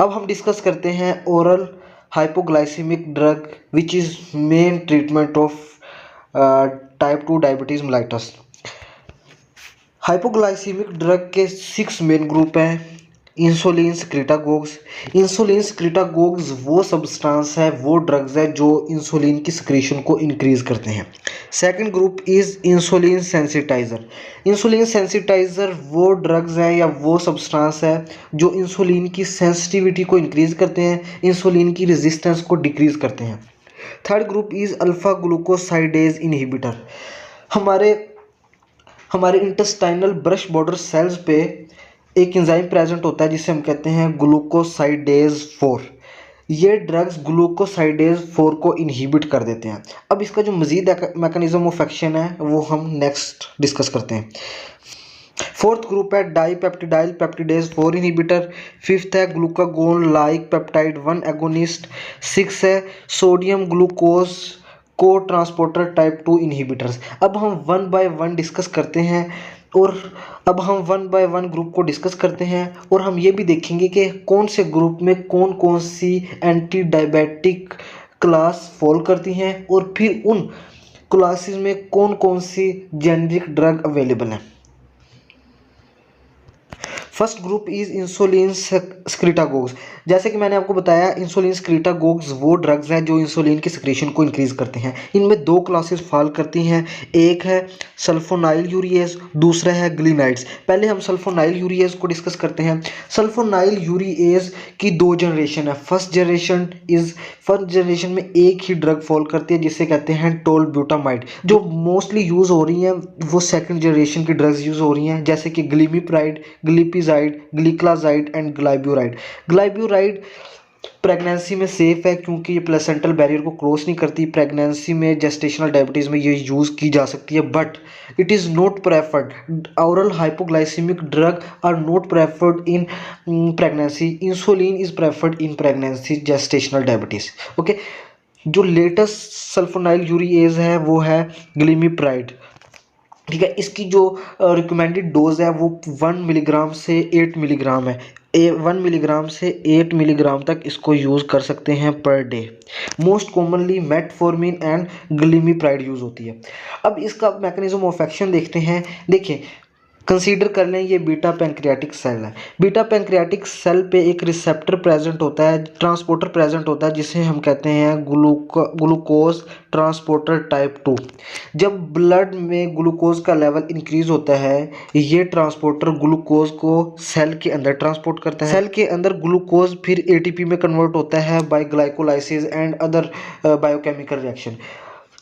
अब हम डिस्कस करते हैं oral hypoglycemic drug which is main treatment of type 2 diabetes mellitus. Hypoglycemic drug के 6 मेन ग्रुप हैं। Insulin secretagogues. इंसुलिन सिक्रीटागोग्स वो सब्सटेंस है, वो ड्रग्स है जो इंसुलिन की सिक्रीशन को इंक्रीज करते हैं। Second group is insulin sensitizer. Insulin sensitizer वो ड्रग्स हैं या वो सब्सटेंस है जो इंसुलिन की सेंसिटिविटी को इंक्रीज करते हैं, इंसुलिन की रेजिस्टेंस को डिक्रीज करते हैं। Third group is alpha glucosidase inhibitor. हमारे हमारे इंटेस्टाइनल ब्रश बॉर्डर सेल्स पे एक एंजाइम प्रेजेंट होता है जिसे हम कहते हैं ग्लूकोसाइडेज 4। ये ड्रग्स ग्लूकोसाइडेज 4 को इनहिबिट कर देते हैं। अब इसका जो मजीद मैकेनिज्म ऑफ एक्शन है वो हम नेक्स्ट डिस्कस करते हैं। फोर्थ ग्रुप है डाईपेप्टिडाइल पेप्टिडेज 4 इनहिबिटर। फिफ्थ है glucagon like peptide 1 agonist. Six है सोडियम ग्लूकोज को ट्रांसपोर्टर टाइप 2 इनहिबिटर्स। अब हम वन बाय वन डिस्कस करते हैं और अब हम वन बाय वन ग्रुप को डिस्कस करते हैं और हम ये भी देखेंगे कि कौन से ग्रुप में कौन कौन सी एंटी डायबिटिक क्लास फॉल करती हैं और फिर उन क्लासेस में कौन कौन सी जेनरिक ड्रग अवेलेबल हैं। First group is insulin secretagogues. जैसे कि मैंने आपको बताया, इंसुलिन सिक्रीटागोग्स वो ड्रग्स हैं जो इंसुलिन की सिक्रीशन को इंक्रीज करते हैं। इनमें दो क्लासेस फॉल करती हैं, एक है सल्फोनाइल यूरिएज, दूसरा है ग्लिनाइड्स। पहले हम सल्फोनाइल यूरिएज को डिस्कस करते हैं। सल्फोनाइल यूरिएज की दो जनरेशन है। फर्स्ट जनरेशन में एक ही ड्रग फॉल करती है जिसे कहते हैं टोलब्यूटामाइड। जो मोस्टली यूज़ हो रही हैं वो सेकंड जनरेशन की ड्रग्स यूज़ हो रही हैं, जैसे कि glimepiride, glipizide, gliclazide and glyburide. Glyburide pregnancy में सेफ है क्योंकि ये प्लेसेंटल बैरियर को क्रॉस नहीं करती। प्रेगनेंसी में जेस्टेशनल डायबिटीज़ में ये यूज़ की जा सकती है, but it is not preferred. Oral hypoglycemic drug are not preferred in pregnancy. Insulin is preferred in pregnancy gestational diabetes. Okay, जो लेटेस्ट सल्फोनाइल यूरिएज है वो है ग्लिमिप्राइड। ठीक है, इसकी जो रिकमेंडेड डोज है वो 1 मिलीग्राम से 8 मिलीग्राम है। 1 मिलीग्राम से 8 मिलीग्राम तक इसको यूज़ कर सकते हैं per day. Most commonly metformin and glimepiride use होती है। अब इसका मैकेनिज्म ऑफ एक्शन देखते हैं। देखिए, कंसीडर कर लें ये बीटा पैंक्रियाटिक सेल है। बीटा पैंक्रियाटिक सेल पे एक रिसेप्टर प्रेजेंट होता है, ट्रांसपोर्टर प्रेजेंट होता है जिसे हम कहते हैं ग्लूकोज ट्रांसपोर्टर टाइप 2। जब ब्लड में ग्लूकोज का लेवल इंक्रीज होता है, ये ट्रांसपोर्टर ग्लूकोज को सेल के अंदर ट्रांसपोर्ट करता है। सेल के अंदर ग्लूकोज फिर एटीपी में कन्वर्ट होता है by glycolysis and other biochemical reaction.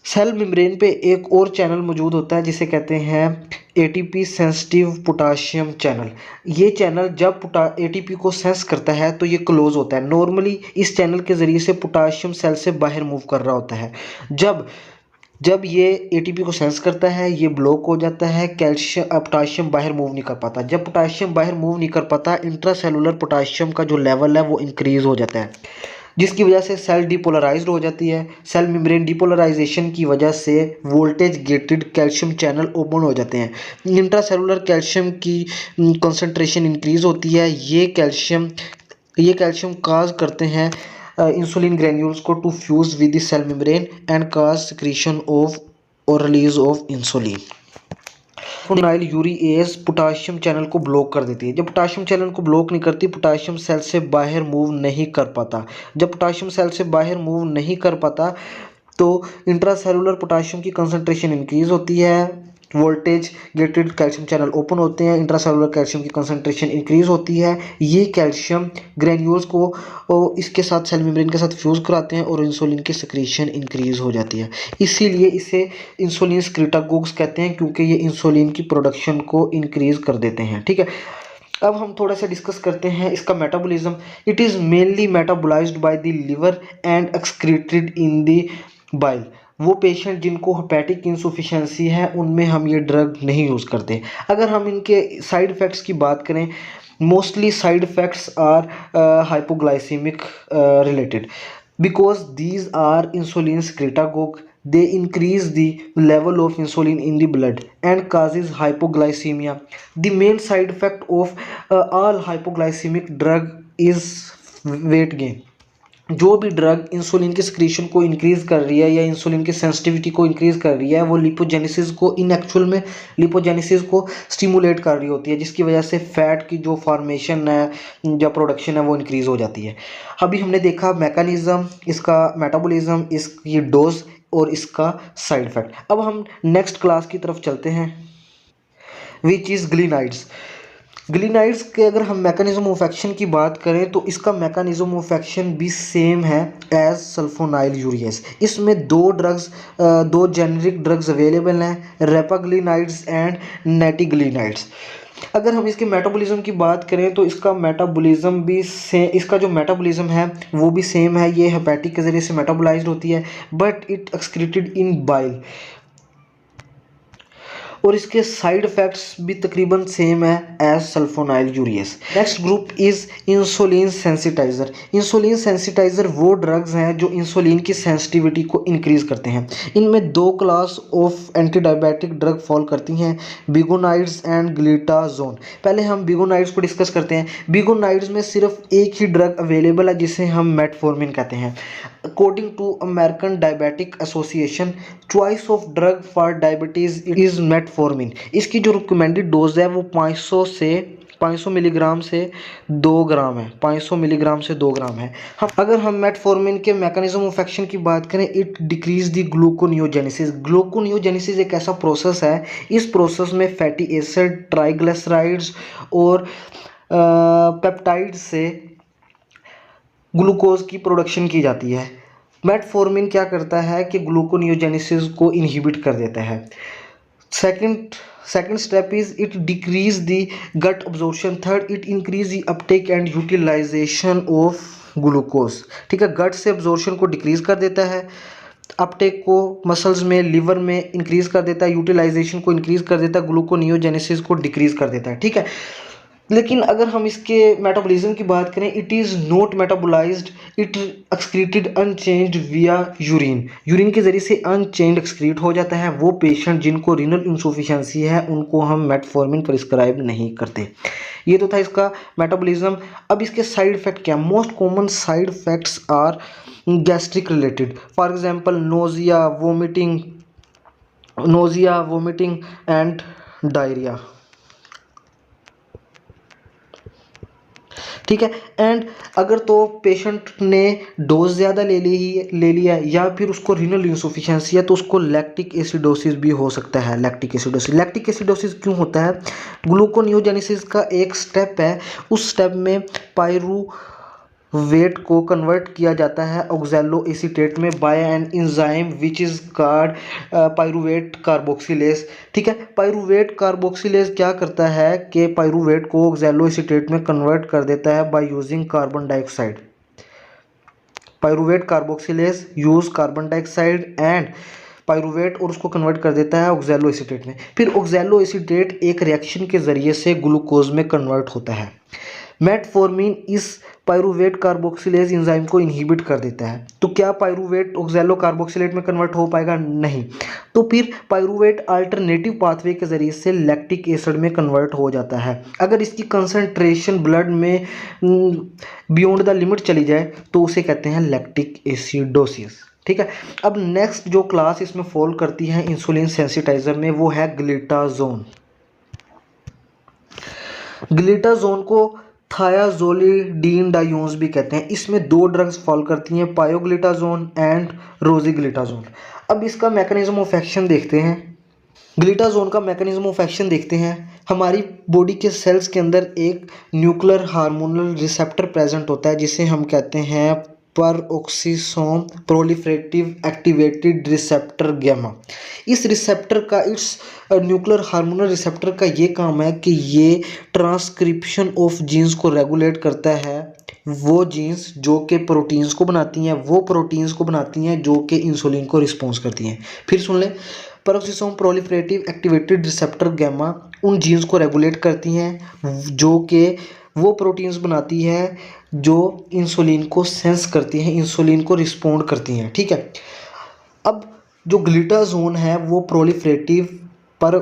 Cell membrane पे एक और चैनल मौजूद होता है जिसे कहते हैं एटीपी सेंसिटिव पोटाशियम चैनल। ये चैनल जब एटीपी को सेंस करता है तो ये क्लोज होता है। नॉर्मली इस चैनल के ज़रिए से पोटाशियम सेल से बाहर मूव कर रहा होता है। जब ये एटीपी को सेंस करता है ये ब्लॉक हो जाता है, पोटाशियम बाहर मूव नहीं कर पाता। जब पोटाशियम बाहर मूव नहीं कर पाता, इंट्रासेलुलर पोटाशियम का जो लेवल है वो इंक्रीज हो जाता है, जिसकी वजह से सेल डिपोलराइज्ड हो जाती है। सेल मेम्ब्रेन डिपोलराइजेशन की वजह से voltage gated calcium channel open हो जाते हैं। इंट्रासेलुलर कैल्शियम की कंसंट्रेशन इंक्रीज होती है। ये कैल्शियम काज करते हैं इंसुलिन ग्रैन्यूल्स को to fuse with the cell membrane and cause secretion of और release of insulin. Sulfonylureas potassium channel को ब्लॉक कर देती है। जब पोटाशियम चैनल को ब्लॉक नहीं करती, पोटाशियम सेल से बाहर मूव नहीं कर पाता। जब पोटाशियम सेल से बाहर मूव नहीं कर पाता तो इंट्रासेलुलर पोटाशियम की कंसंट्रेशन इंक्रीज होती है, voltage gated calcium channel open होते हैं, इंट्रासेलुलर कैल्शियम की कंसंट्रेशन इंक्रीज होती है। ये कैल्शियम ग्रैन्यूल्स को इसके साथ सेल मेम्ब्रेन के साथ फ्यूज कराते हैं और इंसुलिन की सिक्रीशन इंक्रीज हो जाती है। इसीलिए इसे इंसुलिन सिक्रीटागोग्स कहते हैं, क्योंकि ये इंसुलिन की प्रोडक्शन को इंक्रीज कर देते हैं। ठीक है, अब हम थोड़ा सा डिस्कस करते हैं इसका metabolism. It is mainly metabolised by the liver and excreted in the bile. वो पेशेंट जिनको हेपेटिक इंसुफिशेंसी है उनमें हम ये ड्रग नहीं यूज़ करते। अगर हम इनके साइड इफ़ेक्ट्स की बात करें, mostly side effects are hypoglycemic related because these are insulin secretagogue. They increase the level of insulin in the blood and causes hypoglycemia. The main side effect of all hypoglycemic drug is weight gain. जो भी drug insulin की secretion को increase कर रही है या insulin की sensitivity को इंक्रीज कर रही है, वो लिपोजेनेसिस को इन एक्चुअल में लिपोजेनेसिस को स्टिमुलेट कर रही होती है, जिसकी वजह से फैट की जो फॉर्मेशन है या प्रोडक्शन है वो इंक्रीज हो जाती है। अभी हमने देखा मैकेनिज्म, इसका मेटाबॉलिज्म, इसकी डोज और इसका साइड इफेक्ट। अब हम नेक्स्ट क्लास की तरफ चलते हैं, विच इज़ ग्लिनाइड्स। ग्लिनाइड्स के अगर हम मैकेनिज्म ऑफ एक्शन की बात करें तो इसका मैकेनिज्म ऑफ एक्शन भी सेम है एज सल्फोनाइल यूरियस। इसमें दो जेनरिक ड्रग्स अवेलेबल हैं, रेपाग्लिनाइड्स एंड नेटिग्लिनाइड्स। अगर हम इसके मेटाबॉलिज्म की बात करें तो इसका जो मेटाबॉलिज्म है वो भी सेम है। ये हेपेटिक के ज़रिए से मेटाबोलाइज्ड होती है, but it excreted in bile. और इसके साइड इफ़ेक्ट्स भी तकरीबन सेम है as sulfonylureas. Next group is insulin sensitizer. Insulin sensitizer वो ड्रग्स हैं जो इंसुलिन की सेंसिटिविटी को इंक्रीज़ करते हैं। इनमें दो class of anti diabetic drug fall करती हैं, बिगोनाइड्स एंड ग्लिटाजोन। पहले हम बिगोनाइड्स को डिस्कस करते हैं। बिगोनाइड्स में सिर्फ एक ही ड्रग अवेलेबल है जिसे हम मेटफॉर्मिन कहते हैं। According to American diabetic association, choice of drug for diabetes is metformin. इसकी जो रिकमेंडेड डोज है वो 500 मिलीग्राम से 2 ग्राम है। 500 मिलीग्राम से 2 ग्राम है। अगर हम मेटफॉर्मिन के मैकेनिज्म ऑफ एक्शन की बात करें, it decrease the gluconeogenesis. Gluconeogenesis एक ऐसा प्रोसेस है, इस प्रोसेस में फैटी एसिड, ट्राइग्लिसराइड्स और पेप्टाइड से ग्लूकोज की प्रोडक्शन की जाती है। मेटफॉर्मिन क्या करता है कि ग्लूकोनियोजेनेसिस को इनहिबिट कर देता है। Second step is it decrease the gut absorption. Third, it increase the uptake and utilisation of glucose. ठीक है, गट से अब्जॉर्प्शन को डिक्रीज कर देता है, अपटेक को मसल्स में, लिवर में इंक्रीज कर देता है, यूटिलाइजेशन को इंक्रीज कर देता है, ग्लूकोनियोजेनेसिस को डिक्रीज कर देता है। ठीक है, लेकिन अगर हम इसके मेटाबॉलिज्म की बात करें, it is not metabolised, it excreted unchanged विया यूरिन। यूरिन के ज़रिए से अनचेंज्ड एक्सक्रीट हो जाता है। वो पेशेंट जिनको रीनल इंसुफिशियंसी है उनको हम मेटफॉर्मिन प्रिस्क्राइब नहीं करते। ये तो था इसका मेटाबॉलिज्म। अब इसके साइड इफ़ेक्ट क्या? Most common side effects are gastric related, for example nausea, vomiting and diarrhoea. ठीक है, एंड अगर तो पेशेंट ने डोज ज़्यादा ले लिया या फिर उसको रीनल इंसुफिशियंसी है तो उसको लैक्टिक एसिडोसिस भी हो सकता है। लैक्टिक एसिडोसिस क्यों होता है? ग्लूकोनियोजेनेसिस का एक स्टेप है, उस स्टेप में पायरूवेट को कन्वर्ट किया जाता है ऑक्सैलो एसीटेट में by an enzyme which is called pyruvate carboxylase. ठीक है, पायरूवेट कार्बोक्सिलेज क्या करता है कि पायरूवेट को ऑक्सैलो एसीटेट में कन्वर्ट कर देता है by using carbon dioxide. Pyruvate carboxylase use carbon dioxide and pyruvate और उसको कन्वर्ट कर देता है ऑक्सैलो एसीटेट में। फिर ऑक्सैलो एसीटेट एक रिएक्शन के ज़रिए से ग्लूकोज में कन्वर्ट होता है। मेटफॉर्मिन इस पायरूवेट कार्बोक्सिलेज एंजाइम को इनहिबिट कर देता है। तो क्या पायरूवेट ऑक्सैलो कार्बोक्सिलेट में कन्वर्ट हो पाएगा? नहीं। तो फिर पायरूवेट अल्टरनेटिव पाथवे के ज़रिए से लैक्टिक एसिड में कन्वर्ट हो जाता है। अगर इसकी कंसंट्रेशन ब्लड में बियॉन्ड द लिमिट चली जाए तो उसे कहते हैं लैक्टिक एसिडोसिस। ठीक है, अब नेक्स्ट जो क्लास इसमें फॉल करती है इंसुलिन सेंसिटाइजर में वो है ग्लिटाजोन। ग्लिटाजोन को थायाजोलिडीन डायोन्स भी कहते हैं। इसमें दो ड्रग्स फॉल करती हैं, पायोग्लिटाजोन एंड रोजीग्लिटाजोन। अब इसका मैकेनिज्म ऑफ एक्शन देखते हैं। ग्लिटाजोन का मैकेनिज्म ऑफ एक्शन देखते हैं। हमारी बॉडी के सेल्स के अंदर एक न्यूक्लियर हार्मोनल रिसेप्टर प्रेजेंट होता है जिसे हम कहते हैं peroxisome proliferative activated receptor gamma. इस रिसेप्टर का न्यूक्लियर हार्मोनल रिसेप्टर का ये काम है कि ये ट्रांसक्रिप्शन ऑफ जीन्स को रेगुलेट करता है। वो जीन्स जो कि प्रोटीन्स को बनाती हैं, वो प्रोटीन्स को बनाती हैं जो कि इंसुलिन को रिस्पॉन्स करती हैं। फिर सुन लें, peroxisome proliferative activated receptor gamma उन जीन्स को रेगुलेट करती हैं जो कि वो प्रोटीन्स बनाती है जो इंसुलिन को सेंस करती हैं, इंसुलिन को रिस्पोंड करती हैं। ठीक है, अब जो ग्लिटाजोन है वो प्रोलिफरेटिव पर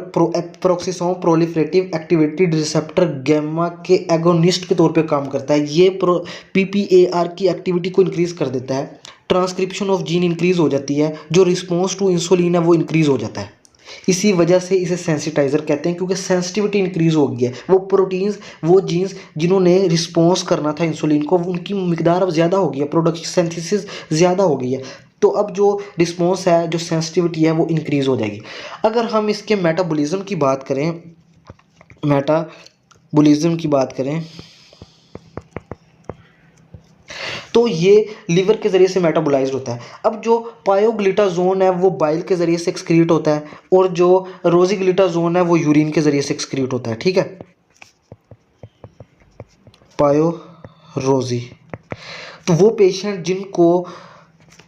प्रोक्सिसोम प्रोलिफरेटिव एक्टिवेटेड रिसेप्टर गैमा के एगोनिस्ट के तौर पे काम करता है। ये पीपीएआर की एक्टिविटी को इंक्रीज कर देता है, ट्रांसक्रिप्शन ऑफ जीन इंक्रीज हो जाती है, जो रिस्पॉन्स टू इंसुलिन है वो इंक्रीज हो जाता है। इसी वजह से इसे सेंसिटाइजर कहते हैं, क्योंकि सेंसिटिविटी इंक्रीज हो गई है। वो प्रोटीन्स, वो जीन्स जिन्होंने रिस्पॉन्स करना था इंसुलिन को, उनकी मिकदार अब ज़्यादा हो गई है, प्रोडक्शन सिंथेसिस ज़्यादा हो गई है। तो अब जो रिस्पॉन्स है, जो सेंसिटिविटी है, वो इंक्रीज हो जाएगी। अगर हम इसके मेटाबॉलिज्म की बात करें, मेटाबॉलिज्म की बात करें तो ये लीवर के ज़रिए से मेटाबोलाइज्ड होता है। अब जो पायोग्लिटाजोन है वो बाइल के ज़रिए से एक्सक्रीट होता है, और जो रोजीग्लिटाजोन है वो यूरिन के ज़रिए से एक्सक्रीट होता है। ठीक है, रोजी। तो वो पेशेंट जिनको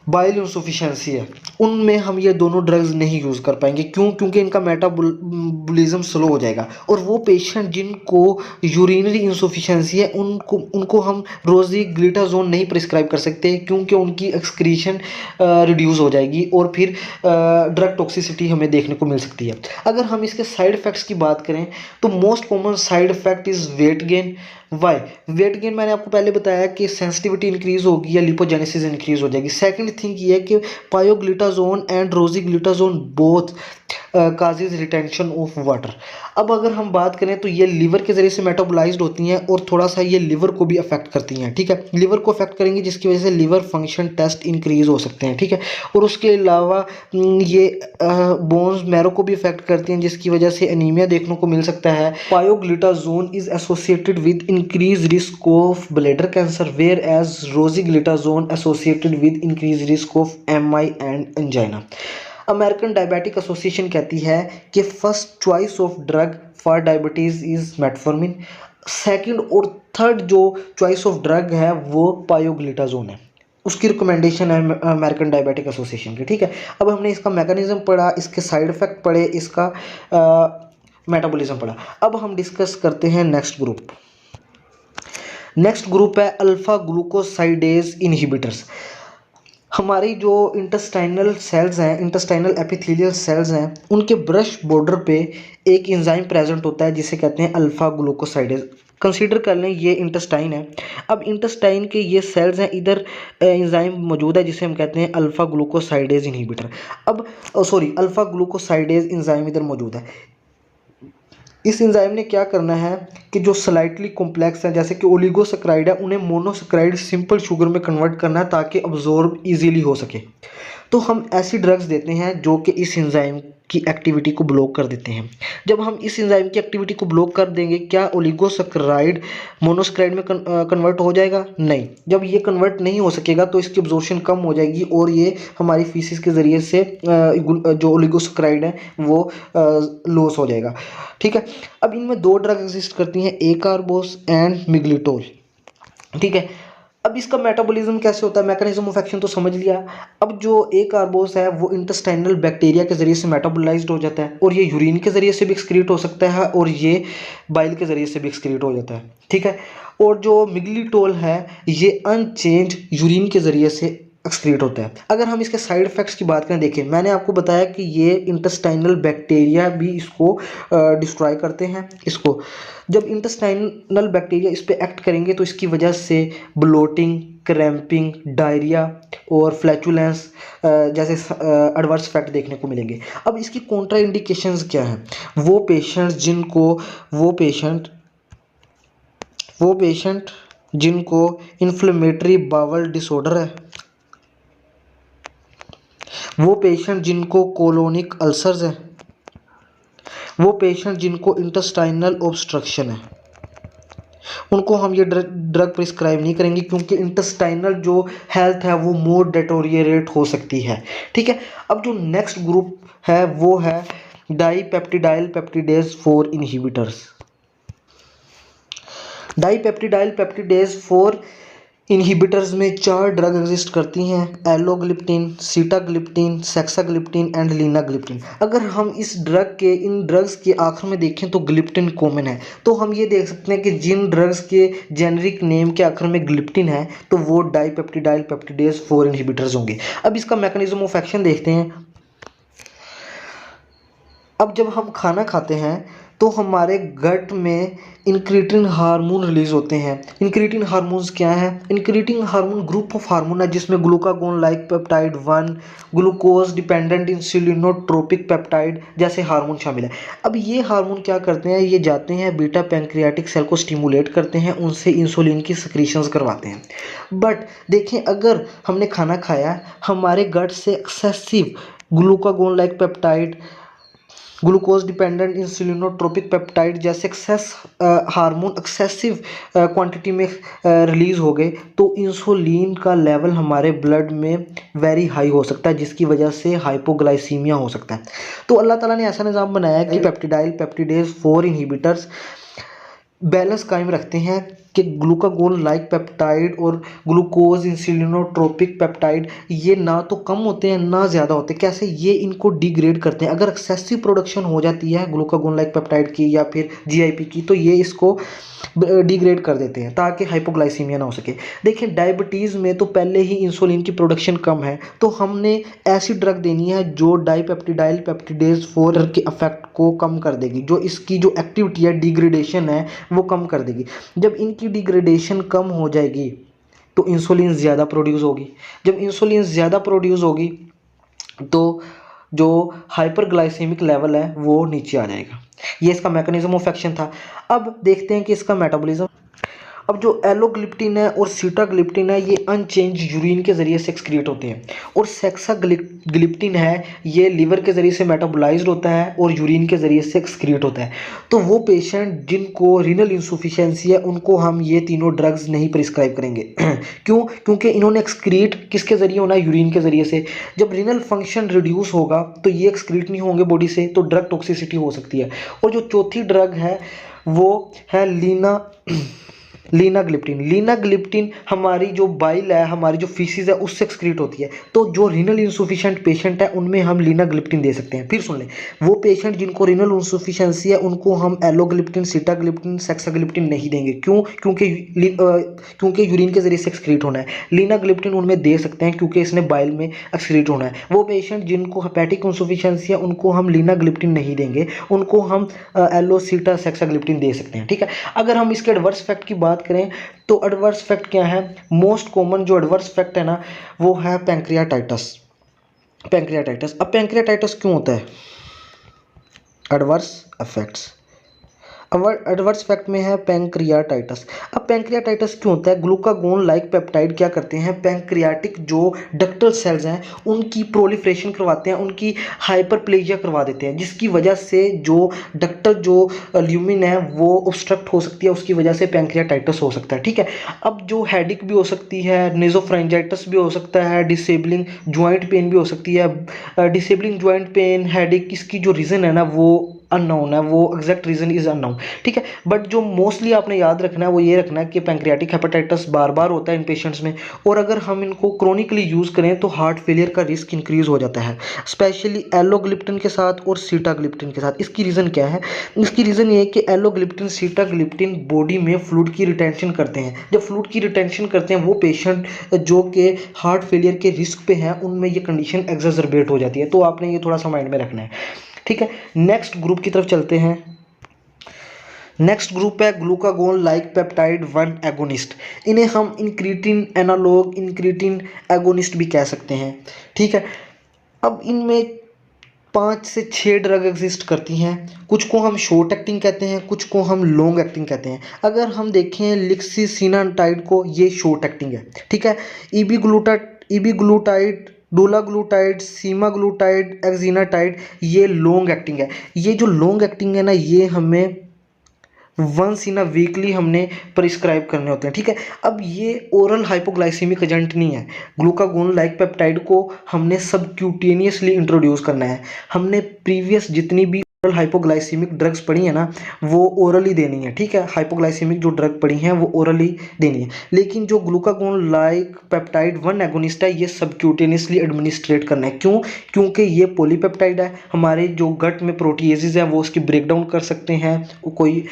बाइल इंसुफिशेंसी है, उनमें हम ये दोनों ड्रग्स नहीं यूज़ कर पाएंगे। क्यों? क्योंकि इनका मेटाबॉलिज्म स्लो हो जाएगा। और वो पेशेंट जिनको यूरिनरी इंसुफिशेंसी है, उनको हम रोजीग्लिटाजोन नहीं प्रिस्क्राइब कर सकते, क्योंकि उनकी एक्सक्रीशन रिड्यूस हो जाएगी और फिर ड्रग टॉक्सिसिटी हमें देखने को मिल सकती है। अगर हम इसके साइड इफ़ेक्ट्स की बात करें तो most common side effect is weight gain. Why? Weight gain मैंने आपको पहले बताया कि सेंसिटिविटी इंक्रीज होगी या लिपोजेनेसिस इंक्रीज हो जाएगी। सेकंड थिंग ये है कि pioglitazone and rosiglitazone both causes retention of water. अब अगर हम बात करें तो ये लिवर के ज़रिए से मेटाबोलाइज्ड होती हैं और थोड़ा सा ये लिवर को भी अफेक्ट करती हैं। ठीक है, लिवर को अफेक्ट करेंगी जिसकी वजह से लिवर फंक्शन टेस्ट इंक्रीज हो सकते हैं। ठीक है, और उसके अलावा ये बोन्स मैरो को भी अफेक्ट करती हैं, जिसकी वजह से एनीमिया देखने को मिल सकता है। Pioglitazone is associated with increase risk of bladder cancer, whereas rosiglitazone associated with increase risk of MI and angina. American diabetic association कहती है कि first choice of drug for diabetes is metformin, second और थर्ड जो choice of drug है वो pioglitazone है। उसकी रिकमेंडेशन है अमेरिकन डायबिटिक एसोसिएशन की। ठीक है, अब हमने इसका मैकेनिज्म पढ़ा, इसके साइड इफ़ेक्ट पढ़े, इसका मेटाबॉलिज्म पढ़ा। अब हम डिस्कस करते हैं नेक्स्ट ग्रुप। नेक्स्ट ग्रुप है अल्फा ग्लूकोसाइडेज इनहिबिटर्स। हमारी जो इंटेस्टाइनल सेल्स हैं, इंटेस्टाइनल एपिथेलियल सेल्स हैं, उनके ब्रश बॉर्डर पे एक एंजाइम प्रेजेंट होता है जिसे कहते हैं अल्फा ग्लूकोसाइडेज। कंसीडर कर लें ये इंटेस्टाइन है। अब इंटेस्टाइन के ये सेल्स हैं, इधर एंजाइम मौजूद है जिसे हम कहते हैं अल्फा ग्लूकोसाइडेज इनहिबिटर। अब अल्फा ग्लूकोसाइडेज एंजाइम इधर मौजूद है। इस एंजाइम ने क्या करना है कि जो स्लाइटली कॉम्प्लेक्स है, जैसे कि ओलिगोसैकेराइड है, उन्हें मोनोसैकेराइड सिंपल शुगर में कन्वर्ट करना है ताकि अब्जॉर्ब इजीली हो सके। तो हम ऐसी ड्रग्स देते हैं जो कि इस एंजाइम की एक्टिविटी को ब्लॉक कर देते हैं। जब हम इस एंजाइम की एक्टिविटी को ब्लॉक कर देंगे, क्या ओलिगोसैकेराइड मोनोसैकेराइड में कन्वर्ट हो जाएगा? नहीं। जब ये कन्वर्ट नहीं हो सकेगा तो इसकी अब्जॉर्प्शन कम हो जाएगी और ये हमारी फीसिस के ज़रिए से जो ओलिगोसैकेराइड है वो लॉस हो जाएगा। ठीक है, अब इनमें दो ड्रग एग्जिस्ट करती हैं, एकार्बोस एंड मिग्लिटोल। ठीक है, अब इसका मेटाबॉलिज्म कैसे होता है, मैकेनिज्म ऑफ एक्शन तो समझ लिया। अब जो एकार्बोस है वो इंटेस्टाइनल बैक्टीरिया के ज़रिए से मेटाबोलाइज्ड हो जाता है, और ये यूरिन के ज़रिए से भी एक्सक्रीट हो सकता है और ये बाइल के ज़रिए से भी एक्सक्रीट हो जाता है। ठीक है, और जो मिग्लिटोल है ये अनचेंज यूरिन के ज़रिए से एक्सक्रीट होता है। अगर हम इसके साइड इफ़ेक्ट्स की बात करें, देखिए मैंने आपको बताया कि ये इंटेस्टाइनल बैक्टीरिया भी इसको डिस्ट्रॉय करते हैं। इसको जब इंटेस्टाइनल बैक्टीरिया इस पर एक्ट करेंगे तो इसकी वजह से ब्लोटिंग, क्रैम्पिंग, डायरिया और फ्लैचुलेंस जैसे एडवर्स इफेक्ट देखने को मिलेंगे। अब इसकी कॉन्ट्रा इंडिकेशंस क्या हैं? वो पेशेंट जिनको इन्फ्लेमेटरी बावल डिसऑर्डर है, वो पेशेंट जिनको कोलोनिक अल्सर्स है, वो पेशेंट जिनको इंटेस्टाइनल ऑब्स्ट्रक्शन है, उनको हम ये ड्रग प्रिस्क्राइब नहीं करेंगे, क्योंकि इंटेस्टाइनल जो हेल्थ है वो मोर डेटोरिएट हो सकती है। ठीक है, अब जो नेक्स्ट ग्रुप है वो है डाईपेप्टिडाइल पेप्टिडेज 4 इनहिबिटर्स। डाईपेप्टिडाइल पेप्टिडेज 4 इनहिबिटर्स में 4 ड्रग एग्जिस्ट करती हैं, alogliptin, sitagliptin, saxagliptin and linagliptin. अगर हम इन ड्रग्स के आखिर में देखें तो ग्लिप्टिन कॉमन है, तो हम ये देख सकते हैं कि जिन ड्रग्स के जेनरिक नेम के आखिर में ग्लिप्टिन है तो वो डाईपेप्टिडाइल पेप्टिडेज 4 इनहिबिटर्स होंगे। अब इसका मैकेनिज्म ऑफ एक्शन देखते हैं। अब जब हम खाना खाते हैं तो हमारे गट में इंक्रीटिन हार्मोन रिलीज होते हैं। इंक्रीटिन हार्मोन्स क्या है? Incretin hormone group of hormone है जिसमें glucagon like peptide 1, glucose dependent insulinotropic peptide जैसे हार्मोन शामिल है। अब ये हार्मोन क्या करते हैं? ये जाते हैं बीटा पैंक्रियाटिक सेल को स्टिमुलेट करते हैं, उनसे इंसुलिन की सिक्रीशंस करवाते हैं। बट देखें, अगर हमने खाना खाया, हमारे गट से excessive glucagon like peptide, glucose dependent insulinotropic peptide जैसे एक्सेस हार्मोन एक्सेसिव क्वांटिटी में रिलीज हो गए तो इंसुलिन का लेवल हमारे ब्लड में वेरी हाई हो सकता है, जिसकी वजह से हाइपोग्लाइसीमिया हो सकता है। तो अल्लाह ताला ने ऐसा निज़ाम बनाया है कि पेप्टिडाइल पेप्टिडेज 4 इनहिबिटर्स बैलेंस कायम रखते हैं कि ग्लूकागोन लाइक पेप्टाइड और ग्लूकोज इंसुलिनोट्रोपिक पेप्टाइड ये ना तो कम होते हैं ना ज़्यादा होते। कैसे? ये इनको डिग्रेड करते हैं। अगर एक्सेसिव प्रोडक्शन हो जाती है ग्लूकागोन लाइक पेप्टाइड की या फिर जीआईपी की, तो ये इसको डिग्रेड कर देते हैं ताकि हाइपोग्लाइसीमिया ना हो सके। देखिए, डायबिटीज़ में तो पहले ही इंसुलिन की प्रोडक्शन कम है, तो हमने ऐसी ड्रग देनी है जो डाइपेप्टिडाइल पेप्टिडेज 4 के इफेक्ट को कम कर देगी, जो इसकी जो एक्टिविटी है, डिग्रेडेशन है, वो कम कर देगी। जब इनकी डिग्रेडेशन कम हो जाएगी तो इंसुलिन ज़्यादा प्रोड्यूस होगी। जब इंसुलिन ज़्यादा प्रोड्यूस होगी तो जो हाइपरग्लाइसेमिक लेवल है वो नीचे आ जाएगा। ये इसका मैकेनिज्म ऑफ एक्शन था। अब देखते हैं कि इसका मेटाबॉलिज्म। अब जो एलोग्लिप्टिन है और सीटाग्लिप्टिन है ये अनचेंज यूरिन के ज़रिए से एक्सक्रीट होते हैं, और सेक्साग्लिप्टिन है ये लिवर के ज़रिए से मेटाबोलाइज्ड होता है और यूरिन के ज़रिए से एक्सक्रीट होता है। तो वो पेशेंट जिनको रीनल इंसुफिशियंसी है उनको हम ये तीनों ड्रग्स नहीं प्रिस्क्राइब करेंगे। क्यों? क्योंकि इन्होंने एक्सक्रीट किसके ज़रिए होना है? यूरिन के ज़रिए से। जब रीनल फंक्शन रिड्यूस होगा तो ये एक्सक्रीट नहीं होंगे बॉडी से, तो ड्रग टॉक्सिसिटी हो सकती है। और जो चौथी ड्रग है वो है लीनाग्लिप्टिन हमारी जो बाइल है, हमारी जो फीसिस है उससे एक्सक्रीट होती है। तो जो रीनल इंसुफिशिएंट पेशेंट है उनमें हम लीनाग्लिप्टिन दे सकते हैं। फिर सुन लें, वो पेशेंट जिनको रीनल इंसुफिशिएंसी है उनको हम एलोग्लिप्टिन, सीटाग्लिप्टिन, सेक्साग्लिप्टिन नहीं देंगे। क्यों? क्योंकि यूरिन के जरिए से एक्सक्रीट होना है। लीनाग्लिप्टिन उनमें दे सकते हैं क्योंकि इसने बाइल में एक्सक्रीट होना है। वो पेशेंट जिनको हेपेटिक इंसुफिशिएंसी है उनको हम लीनाग्लिप्टिन नहीं देंगे, उनको हम एलोसीटा सेक्साग्लिप्टिन दे सकते हैं। ठीक है। अगर हम इसके एडवर्स इफेक्ट की बात करें तो एडवर्स इफेक्ट क्या है? मोस्ट कॉमन जो एडवर्स इफेक्ट है ना वो है पैंक्रियाटाइटिस। अब पैंक्रियाटाइटिस क्यों होता है? एडवर्स इफेक्ट्स, अब एडवर्स इफेक्ट में है पैंक्रियाटाइटिस। अब पैंक्रियाटाइटिस क्यों होता है? ग्लूकागोन लाइक पेप्टाइड क्या करते हैं? पैंक्रियाटिक जो डक्टल सेल्स हैं उनकी प्रोलिफरेशन करवाते हैं, उनकी हाइपरप्लेजिया करवा देते हैं, जिसकी वजह से जो डक्टल जो ल्यूमिन है वो ऑब्स्ट्रक्ट हो सकती है, उसकी वजह से पैंक्रियाटाइटिस हो सकता है। ठीक है। अब जो हेडिक भी हो सकती है, नेजोफ्रेंजाइटिस भी हो सकता है, डिसेबलिंग ज्वाइंट पेन भी हो सकती है। डिसेबलिंग ज्वाइंट पेन, हेडिक, इसकी जो रीज़न है ना वो अननोन है, वो एग्जैक्ट रीज़न इज़ अननोन। ठीक है। बट जो मोस्टली आपने याद रखना है वो ये रखना है कि पैंक्रियाटिक हेपेटाइटिस बार बार होता है इन पेशेंट्स में, और अगर हम इनको क्रोनिकली यूज़ करें तो हार्ट फेलियर का रिस्क इंक्रीज हो जाता है, स्पेशली एलोग्लिप्टिन के साथ और सीटाग्लिप्टिन के साथ। इसकी रीज़न क्या है? इसकी रीज़न ये है कि एलोग्लिप्टिन, सीटाग्लिप्टिन बॉडी में फ्लूइड की रिटेंशन करते हैं। जब फ्लूइड की रिटेंशन करते हैं वो पेशेंट जो कि हार्ट फेलियर के रिस्क पे हैं उनमें ये कंडीशन एग्जैजरबेट हो जाती है। तो आपने ये थोड़ा सा माइंड में रखना है। ठीक है। नेक्स्ट ग्रुप की तरफ चलते हैं। नेक्स्ट ग्रुप है ग्लूकागोन लाइक पेप्टाइड 1 एगोनिस्ट। इन्हें हम इंक्रीटिन एनालॉग, इंक्रीटिन एगोनिस्ट भी कह सकते हैं। ठीक है। अब इनमें 5 से 6 ड्रग एग्जिस्ट करती हैं। कुछ को हम शॉर्ट एक्टिंग कहते हैं, कुछ को हम लॉन्ग एक्टिंग कहते हैं। अगर हम देखें लिक्सिसिनाटाइड को, ये शॉर्ट एक्टिंग है। ठीक है। ईबीग्लूटाइड, डोलाग्लूटाइड, सीमाग्लूटाइड, एक्जिनाटाइड ये लॉन्ग एक्टिंग है। ये जो लॉन्ग एक्टिंग है ना ये हमें वंस इन अ वीकली हमने प्रिस्क्राइब करने होते हैं। ठीक है। अब ये ओरल हाइपोग्लाइसीमिक एजेंट नहीं है। ग्लूकागोन लाइक पेप्टाइड को हमने सबक्यूटेनियसली इंट्रोड्यूस करना है। हमने प्रीवियस जितनी भी ओरल हाइपोग्लाइसीमिक ड्रग्स पढ़ी है ना वो ओरली देनी है। ठीक है। हाइपोग्लाइसीमिक जो ड्रग पढ़ी हैं वो ओरली देनी है, लेकिन जो ग्लूकागोन लाइक पेप्टाइड 1 एगोनिस्ट है ये सबक्यूटेनियसली एडमिनिस्ट्रेट करना है। क्यों? क्योंकि ये पॉलीपेप्टाइड है, हमारे जो गट में प्रोटीएजेज हैं वो उसकी ब्रेक डाउन कर सकते हैं। कोई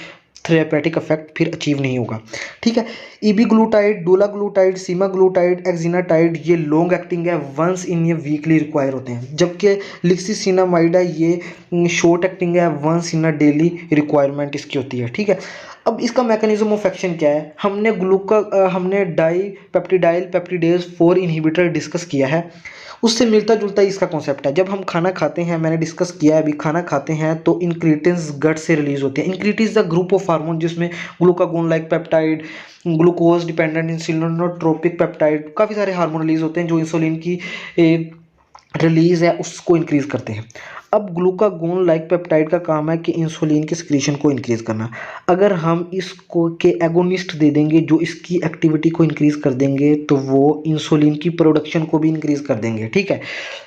थेरेपेटिक इफेक्ट फिर अचीव नहीं होगा। ठीक है, ईबीग्लूटाइड, डोलाग्लूटाइड, सीमाग्लूटाइड, एक्जिनाटाइड ये लॉन्ग एक्टिंग है, वंस इन ये वीकली रिक्वायर होते हैं, जबकि लिक्सिसिनामाइड है ये शॉर्ट एक्टिंग है, once in a daily requirement इसकी होती है। ठीक है, अब इसका मैकेनिज्म ऑफ एक्शन क्या है, हमने dipeptidyl peptidase 4 inhibitor discuss किया है, उससे मिलता जुलता इसका कॉन्सेप्ट है। जब हम खाना खाते हैं, मैंने डिस्कस किया है अभी, खाना खाते हैं तो इंक्रीटिन्स गट से रिलीज होते हैं। Incretins the group of hormone जिसमें glucagon like peptide, glucose dependent insulinotropic peptide, काफ़ी सारे हार्मोन रिलीज होते हैं जो इंसुलिन की रिलीज है उसको इंक्रीज करते हैं। अब ग्लूकागोन लाइक पेप्टाइड का काम है कि इंसुलिन की सिक्रीशन को इंक्रीज करना। अगर हम इसको के एगोनिस्ट दे देंगे जो इसकी एक्टिविटी को इंक्रीज कर देंगे तो वो इंसुलिन की प्रोडक्शन को भी इंक्रीज कर देंगे। ठीक है,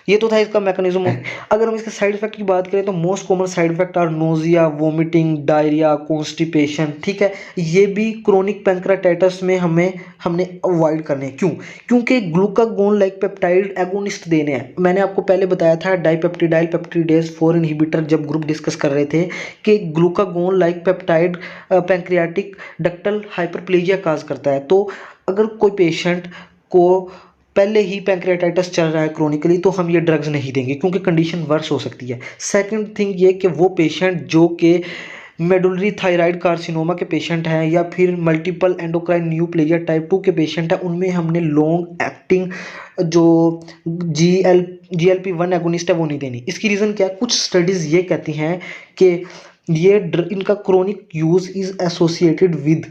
ये तो था इसका मैकेनिज्म। अगर हम इसके साइड इफेक्ट की बात करें तो most common side effect are nausea, vomiting, diarrhoea, constipation. ठीक है, ये भी क्रोनिक पैंक्रेटाइटिस में हमने अवॉइड करने हैं। क्यों? क्योंकि ग्लूकागोन लाइक पेप्टाइड एगोनिस्ट देने हैं। मैंने आपको पहले बताया था डाइपेप्टिडाइल पेप्टिडेज 4 इनहिबिटर जब ग्रुप डिस्कस कर रहे थे कि glucagon like peptide pancreatic ductal hyperplasia cause करता है। तो अगर कोई पेशेंट को पहले ही पैंक्रेटाइटिस चल रहा है क्रोनिकली तो हम ये ड्रग्स नहीं देंगे क्योंकि कंडीशन वर्स हो सकती है। सेकंड थिंग ये कि वो पेशेंट जो कि मेडुलरी थायराइड कार्सिनोमा के पेशेंट हैं या फिर मल्टीपल एंडोक्राइन न्यूप्लेजिया टाइप 2 के पेशेंट हैं, उनमें हमने लॉन्ग एक्टिंग जो GLP-1 एगोनिस्ट है वो नहीं देनी। इसकी रीज़न क्या है? कुछ स्टडीज़ ये कहती हैं कि इनका chronic use is associated with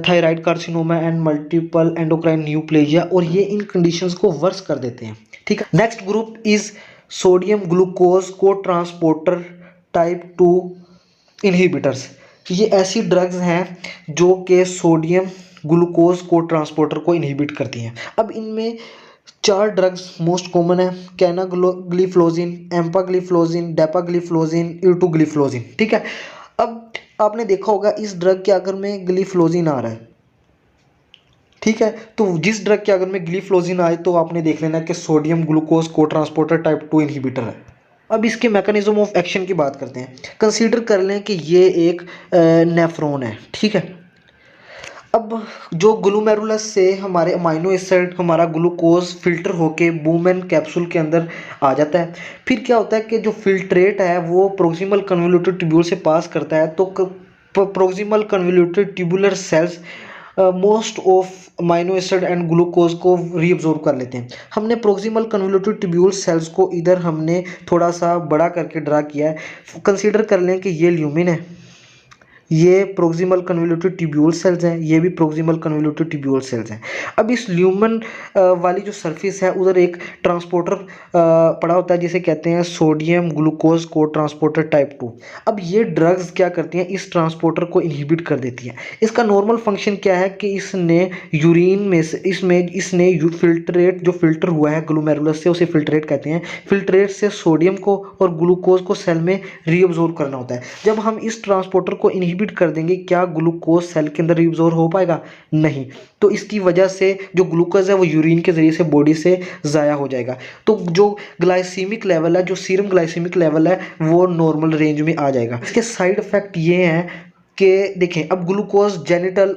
thyroid carcinoma and multiple endocrine neoplasia, और ये इन कंडीशंस को वर्स कर देते हैं। ठीक है, next group is sodium glucose को ट्रांसपोर्टर टाइप 2 इनहिबिटर्स। ये ऐसी ड्रग्स हैं जो कि सोडियम ग्लूकोज को ट्रांसपोर्टर को इनहिबिट करती हैं। अब इनमें 4 ड्रग्स मोस्ट कॉमन है, कैनाग्लिफ्लोजिन, एम्पाग्लिफ्लोजिन, डेपाग्लिफ्लोजिन, इर्टुग्लिफ्लोजिन। ठीक है, अब आपने देखा होगा इस ड्रग के अगर में ग्लिफ्लोजिन आ रहा है, ठीक है, तो जिस ड्रग के अगर में ग्लिफ्लोजिन आए तो आपने देख लेना कि सोडियम ग्लूकोज को ट्रांसपोर्टर टाइप 2 इनहिबिटर है। अब इसके मैकेनिज्म ऑफ एक्शन की बात करते हैं। कंसीडर कर लें कि ये एक नेफ्रॉन है। ठीक है, अब जो ग्लूमेरुलस से हमारे अमाइनो एसिड हमारा ग्लूकोज फिल्टर होके बूमेन कैप्सूल के अंदर आ जाता है। फिर क्या होता है कि जो फिल्ट्रेट है वो प्रोक्सिमल कन्वोल्यूटेड ट्यूब्यूल से पास करता है, तो proximal convoluted tubular cells most of amino acid and glucose को रीअब्जॉर्ब कर लेते हैं। हमने प्रोक्सिमल कन्वोल्यूटेड ट्यूब्यूल सेल्स को इधर हमने थोड़ा सा बड़ा करके ड्रा किया है। कंसीडर कर लें कि ये ल्यूमिन है, ये प्रोक्सिमल कन्वोल्यूटेड ट्यूब्यूल सेल्स हैं, ये भी प्रोक्सिमल कन्वोल्यूटेड ट्यूब्यूल सेल्स हैं। अब इस ल्यूमन वाली जो सरफेस है उधर एक ट्रांसपोर्टर पड़ा होता है जिसे कहते हैं सोडियम ग्लूकोज को ट्रांसपोर्टर टाइप 2। अब ये ड्रग्स क्या करती हैं? इस ट्रांसपोर्टर को इनहिबिट कर देती हैं। इसका नॉर्मल फंक्शन क्या है कि इसने यूरिन में से इसने फिल्ट्रेट जो फिल्टर हुआ है ग्लूमेरुलस से उसे फिल्ट्रेट कहते हैं, फिल्ट्रेट से सोडियम को और ग्लूकोज को सेल में रीअब्जॉर्ब करना होता है। जब हम इस ट्रांसपोर्टर को इनहिबिट कर देंगे, क्या ग्लूकोज सेल के अंदर रीअब्जॉर्ब हो पाएगा? नहीं। तो इसकी वजह से जो ग्लूकोज है वो यूरिन के जरिए से बॉडी से ज़ाया हो जाएगा। तो जो ग्लाइसीमिक लेवल है, जो सीरम ग्लाइसीमिक लेवल है वो नॉर्मल रेंज में आ जाएगा। इसके साइड इफेक्ट ये हैं कि देखें, अब ग्लूकोज जेनिटल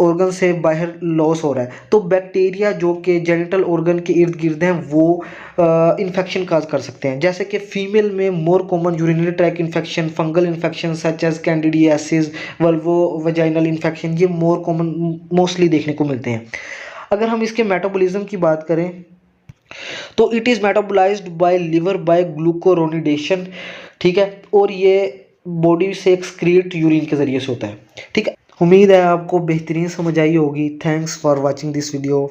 ऑर्गन से बाहर लॉस हो रहा है, तो बैक्टीरिया जो कि जेनिटल ऑर्गन के इर्द गिर्द हैं वो इन्फेक्शन काज कर सकते हैं। जैसे कि फीमेल में more common urinary tract infection, fungal infection such as candidiasis, vulvo vaginal infection, ये मोर कॉमन मोस्टली देखने को मिलते हैं। अगर हम इसके मेटाबॉलिज्म की बात करें तो it is metabolised by liver by glucuronidation. ठीक है, और ये बॉडी से एक्सक्रीट यूरिन के ज़रिए से होता है। ठीक है, उम्मीद है आपको बेहतरीन समझ आई होगी। Thanks for watching this video.